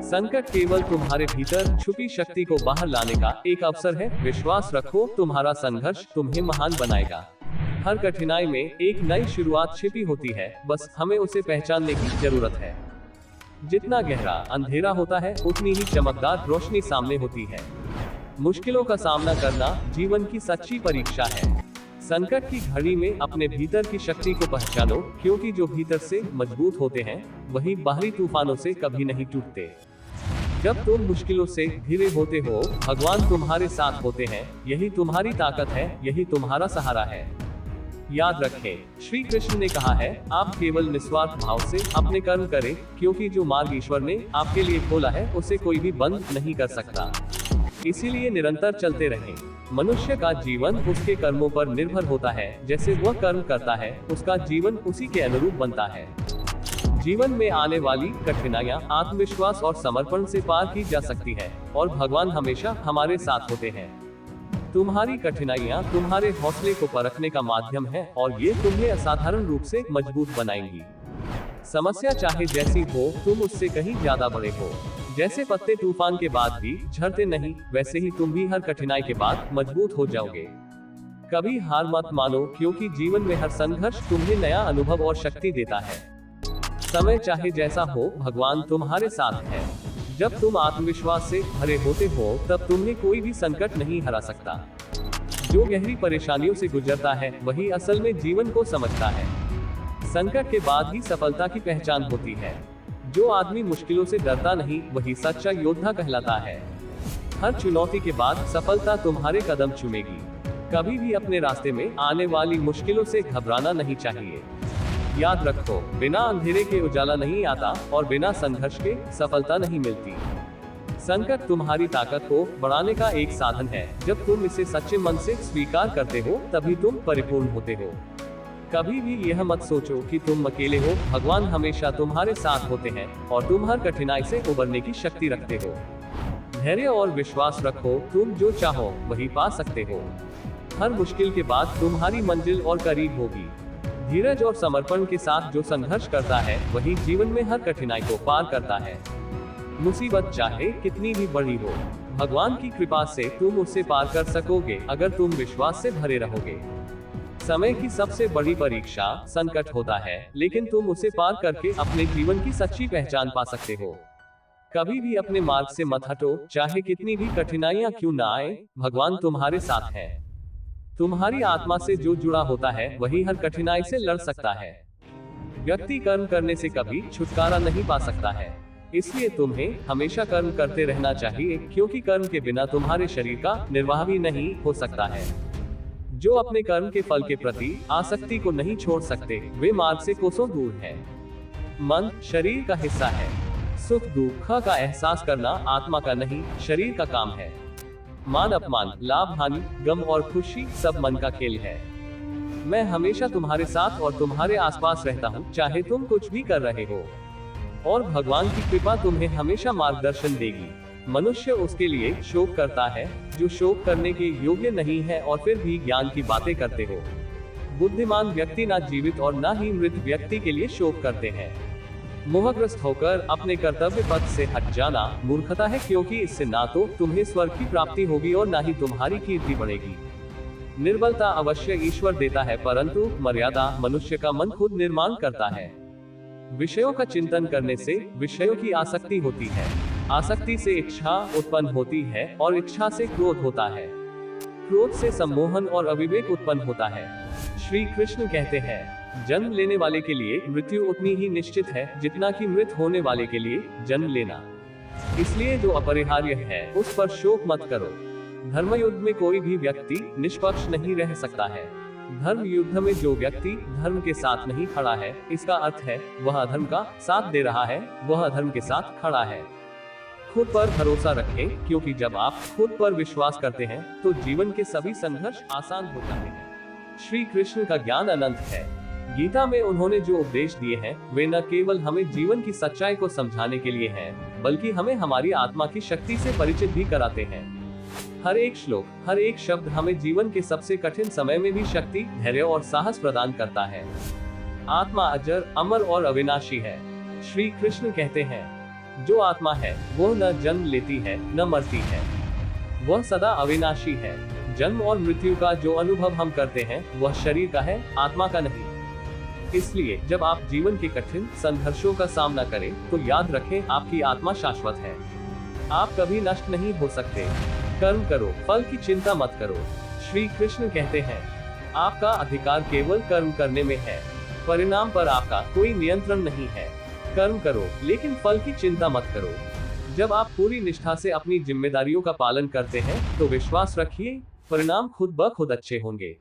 संकट केवल तुम्हारे भीतर छुपी शक्ति को बाहर लाने का एक अवसर है। विश्वास रखो, तुम्हारा संघर्ष तुम्हें महान बनाएगा। हर कठिनाई में एक नई शुरुआत छिपी होती है, बस हमें उसे पहचानने की जरूरत है। जितना गहरा अंधेरा होता है, उतनी ही चमकदार रोशनी सामने होती है। मुश्किलों का सामना करना जीवन की सच्ची परीक्षा है। संकट की घड़ी में अपने भीतर की शक्ति को पहचानो, क्योंकि जो भीतर से मजबूत होते हैं वही बाहरी तूफानों से कभी नहीं टूटते। जब तुम मुश्किलों से घिरे होते हो, भगवान तुम्हारे साथ होते हैं। यही तुम्हारी ताकत है, यही तुम्हारा सहारा है। याद रखें, श्री कृष्ण ने कहा है, आप केवल निस्वार्थ भाव से अपने कर्म करें, क्योंकि जो मार्ग ईश्वर ने आपके लिए खोला है उसे कोई भी बंद नहीं कर सकता। इसीलिए निरंतर चलते रहें। मनुष्य का जीवन उसके कर्मों पर निर्भर होता है। जैसे वह कर्म करता है, उसका जीवन उसी के अनुरूप बनता है। जीवन में आने वाली कठिनाइयाँ आत्मविश्वास और समर्पण से पार की जा सकती है, और भगवान हमेशा हमारे साथ होते हैं। तुम्हारी कठिनाइयाँ तुम्हारे हौसले को परखने का माध्यम है, और ये तुम्हें असाधारण रूप से मजबूत बनाएंगी। समस्या चाहे जैसी हो, तुम उससे कहीं ज्यादा बड़े हो। जैसे पत्ते तूफान के बाद भी झड़ते नहीं, वैसे ही तुम भी हर कठिनाई के बाद मजबूत हो जाओगे। कभी हार मत मानो, क्योंकि जीवन में हर संघर्ष तुम्हें नया अनुभव और शक्ति देता है। समय चाहे जैसा हो, भगवान तुम्हारे साथ है। जब तुम आत्मविश्वास से भरे होते हो, तब तुम्हें कोई भी संकट नहीं हरा सकता। जो गहरी परेशानियों से गुजरता है, वही असल में जीवन को समझता है। संकट के बाद ही सफलता की पहचान होती है। जो आदमी मुश्किलों से डरता नहीं, वही सच्चा योद्धा कहलाता है। हर चुनौती के बाद सफलता तुम्हारे कदम चूमेगी। कभी भी अपने रास्ते में आने वाली मुश्किलों से घबराना नहीं चाहिए। याद रखो, बिना अंधेरे के उजाला नहीं आता, और बिना संघर्ष के सफलता नहीं मिलती। संकट तुम्हारी ताकत को बढ़ाने का एक साधन है। जब तुम इसे सच्चे मन से स्वीकार करते हो, तभी तुम परिपूर्ण होते हो। कभी भी यह मत सोचो कि तुम अकेले हो। भगवान हमेशा तुम्हारे साथ होते हैं, और तुम हर कठिनाई से उबरने की शक्ति रखते हो। धैर्य और विश्वास रखो, तुम जो चाहो वही पा सकते हो। हर मुश्किल के बाद तुम्हारी मंजिल और करीब होगी। धीरज और समर्पण के साथ जो संघर्ष करता है, वही जीवन में हर कठिनाई को पार करता है। मुसीबत चाहे कितनी भी बड़ी हो, भगवान की कृपा से तुम उससे पार कर सकोगे, अगर तुम विश्वास से भरे रहोगे। समय की सबसे बड़ी परीक्षा संकट होता है, लेकिन तुम उसे पार करके अपने जीवन की सच्ची पहचान पा सकते हो। कभी भी अपने मार्ग से मत हटो, चाहे कितनी भी कठिनाइयां क्यों ना आए, भगवान तुम्हारे साथ है। तुम्हारी आत्मा से जो जुड़ा होता है, वही हर कठिनाई से लड़ सकता है। व्यक्ति कर्म करने से कभी छुटकारा नहीं पा सकता है, इसलिए तुम्हें हमेशा कर्म करते रहना चाहिए, क्योंकि कर्म के बिना तुम्हारे शरीर का निर्वाह भी नहीं हो सकता है। जो अपने कर्म के फल के प्रति आसक्ति को नहीं छोड़ सकते, वे मार्ग से कोसों दूर हैं। मन शरीर का हिस्सा है। सुख दुख का एहसास करना आत्मा का नहीं, शरीर का काम है। मान अपमान, लाभ हानि, गम और खुशी सब मन का खेल है। मैं हमेशा तुम्हारे साथ और तुम्हारे आसपास रहता हूँ, चाहे तुम कुछ भी कर रहे हो। और भगवान की कृपा तुम्हें हमेशा मार्गदर्शन देगी। मनुष्य उसके लिए शोक करता है जो शोक करने के योग्य नहीं है, और फिर भी ज्ञान की बातें करते हो। बुद्धिमान व्यक्ति ना जीवित और ना ही मृत व्यक्ति के लिए शोक करते हैं। मोहग्रस्त होकर अपने कर्तव्य पथ से हट जाना मूर्खता है, क्योंकि इससे ना तो तुम्हें स्वर्ग की प्राप्ति होगी और ना ही तुम्हारी कीर्ति बढ़ेगी। निर्बलता अवश्य ईश्वर देता है, परंतु मर्यादा मनुष्य का मन खुद निर्माण करता है। विषयों का चिंतन करने से विषयों की आसक्ति होती है। आसक्ति से इच्छा उत्पन्न होती है, और इच्छा से क्रोध होता है। क्रोध से सम्मोहन और अविवेक उत्पन्न होता है। श्री कृष्ण कहते हैं, जन्म लेने वाले के लिए मृत्यु उतनी ही निश्चित है जितना कि मृत होने वाले के लिए जन्म लेना। इसलिए जो अपरिहार्य है, उस पर शोक मत करो। धर्म युद्ध में कोई भी व्यक्ति निष्पक्ष नहीं रह सकता है। धर्म युद्ध में जो व्यक्ति धर्म के साथ नहीं खड़ा है, इसका अर्थ है वह अधर्म का साथ दे रहा है, वह अधर्म के साथ खड़ा है। खुद पर भरोसा रखें, क्योंकि जब आप खुद पर विश्वास करते हैं, तो जीवन के सभी संघर्ष आसान हो जाते हैं। श्री कृष्ण का ज्ञान अनंत है। गीता में उन्होंने जो उपदेश दिए हैं, वे न केवल हमें जीवन की सच्चाई को समझाने के लिए हैं, बल्कि हमें हमारी आत्मा की शक्ति से परिचित भी कराते हैं। हर एक श्लोक, हर एक शब्द हमें जीवन के सबसे कठिन समय में भी शक्ति, धैर्य और साहस प्रदान करता है। आत्मा अजर, अमर और अविनाशी है। श्री कृष्ण कहते हैं, जो आत्मा है वह न जन्म लेती है न मरती है, वह सदा अविनाशी है। जन्म और मृत्यु का जो अनुभव हम करते हैं वह शरीर का है, आत्मा का नहीं। इसलिए जब आप जीवन के कठिन संघर्षों का सामना करें तो याद रखें, आपकी आत्मा शाश्वत है। आप कभी नष्ट नहीं हो सकते। कर्म करो, फल की चिंता मत करो। श्री कृष्ण कहते हैं, आपका अधिकार केवल कर्म करने में है, परिणाम पर आपका कोई नियंत्रण नहीं है। कर्म करो लेकिन फल की चिंता मत करो। जब आप पूरी निष्ठा से अपनी जिम्मेदारियों का पालन करते हैं तो विश्वास रखिए, परिणाम खुद ब खुद अच्छे होंगे।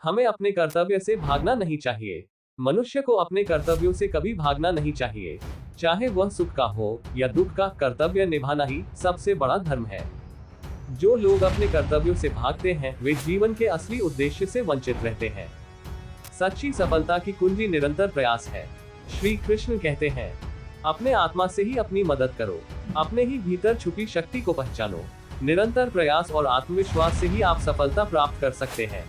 हमें अपने कर्तव्य से भागना नहीं चाहिए। मनुष्य को अपने कर्तव्यों से कभी भागना नहीं चाहिए, चाहे वह सुख का हो या दुख का। कर्तव्य निभाना ही सबसे बड़ा धर्म है। जो लोग अपने कर्तव्यों से भागते हैं वे जीवन के असली उद्देश्य से वंचित रहते हैं। सच्ची सफलता की कुंजी निरंतर प्रयास है। श्री कृष्ण कहते हैं, अपने आत्मा से ही अपनी मदद करो, अपने ही भीतर छुपी शक्ति को पहचानो। निरंतर प्रयास और आत्मविश्वास से ही आप सफलता प्राप्त कर सकते हैं।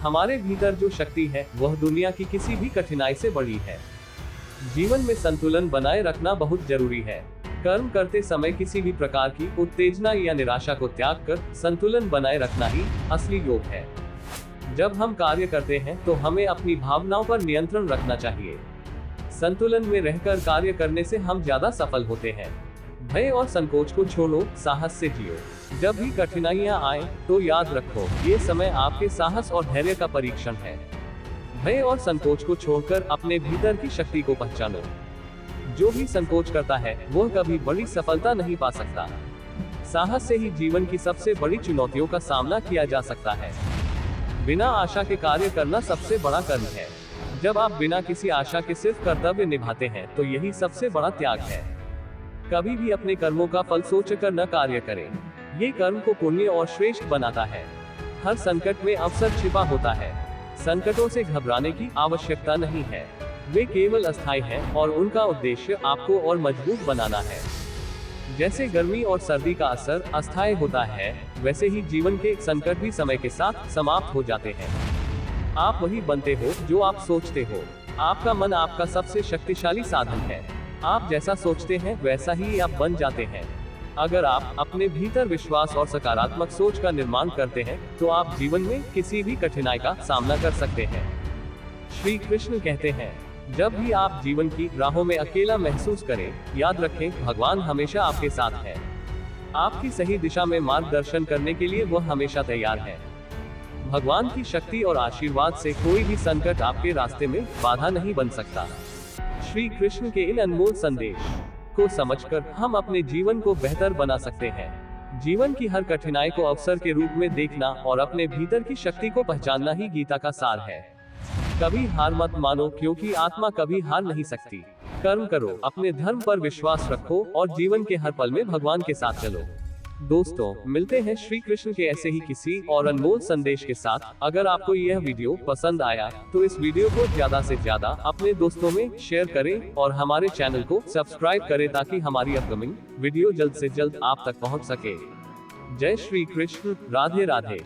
हमारे भीतर जो शक्ति है वह दुनिया की किसी भी कठिनाई से बड़ी है। जीवन में संतुलन बनाए रखना बहुत जरूरी है। कर्म करते समय किसी भी प्रकार की उत्तेजना या निराशा को त्याग कर संतुलन बनाए रखना ही असली योग है। जब हम कार्य करते हैं तो हमें अपनी भावनाओं पर नियंत्रण रखना चाहिए। संतुलन में रहकर कार्य करने से हम ज्यादा सफल होते हैं। भय और संकोच को छोड़ो, साहस से जियो। जब भी कठिनाइयां आए तो याद रखो, ये समय आपके साहस और धैर्य का परीक्षण है। भय और संकोच को छोड़कर अपने भीतर की शक्ति को पहचानो। जो भी संकोच करता है वह कभी बड़ी सफलता नहीं पा सकता। साहस से ही जीवन की सबसे बड़ी चुनौतियों का सामना किया जा सकता है। बिना आशा के कार्य करना सबसे बड़ा कर्म है। जब आप बिना किसी आशा के सिर्फ कर्तव्य निभाते हैं तो यही सबसे बड़ा त्याग है। कभी भी अपने कर्मों का फल सोचकर न कार्य करें, ये कर्म को पुण्य और श्रेष्ठ बनाता है। हर संकट में अवसर छिपा होता है। संकटों से घबराने की आवश्यकता नहीं है, वे केवल अस्थायी हैं और उनका उद्देश्य आपको और मजबूत बनाना है। जैसे गर्मी और सर्दी का असर अस्थायी होता है, वैसे ही जीवन के संकट भी समय के साथ समाप्त हो जाते हैं। आप वही बनते हो जो आप सोचते हो। आपका मन आपका सबसे शक्तिशाली साधन है। आप जैसा सोचते हैं वैसा ही आप बन जाते हैं। अगर आप अपने भीतर विश्वास और सकारात्मक सोच का निर्माण करते हैं तो आप जीवन में किसी भी कठिनाई का सामना कर सकते हैं। श्री कृष्ण कहते हैं, जब भी आप जीवन की राहों में अकेला महसूस करें, याद रखें, भगवान हमेशा आपके साथ है। आपकी सही दिशा में मार्गदर्शन करने के लिए वह हमेशा तैयार है। भगवान की शक्ति और आशीर्वाद से कोई भी संकट आपके रास्ते में बाधा नहीं बन सकता। श्री कृष्ण के इन अनमोल संदेश को समझकर हम अपने जीवन को बेहतर बना सकते हैं। जीवन की हर कठिनाई को अवसर के रूप में देखना और अपने भीतर की शक्ति को पहचानना ही गीता का सार है। कभी हार मत मानो, क्योंकि आत्मा कभी हार नहीं सकती। कर्म करो, अपने धर्म पर विश्वास रखो और जीवन के हर पल में भगवान के साथ चलो। दोस्तों, मिलते हैं श्री कृष्ण के ऐसे ही किसी और अनमोल संदेश के साथ। अगर आपको यह वीडियो पसंद आया तो इस वीडियो को ज्यादा से ज्यादा अपने दोस्तों में शेयर करें और हमारे चैनल को सब्सक्राइब करें ताकि हमारी अपकमिंग वीडियो जल्द से जल्द आप तक पहुंच सके। जय श्री कृष्ण, राधे राधे।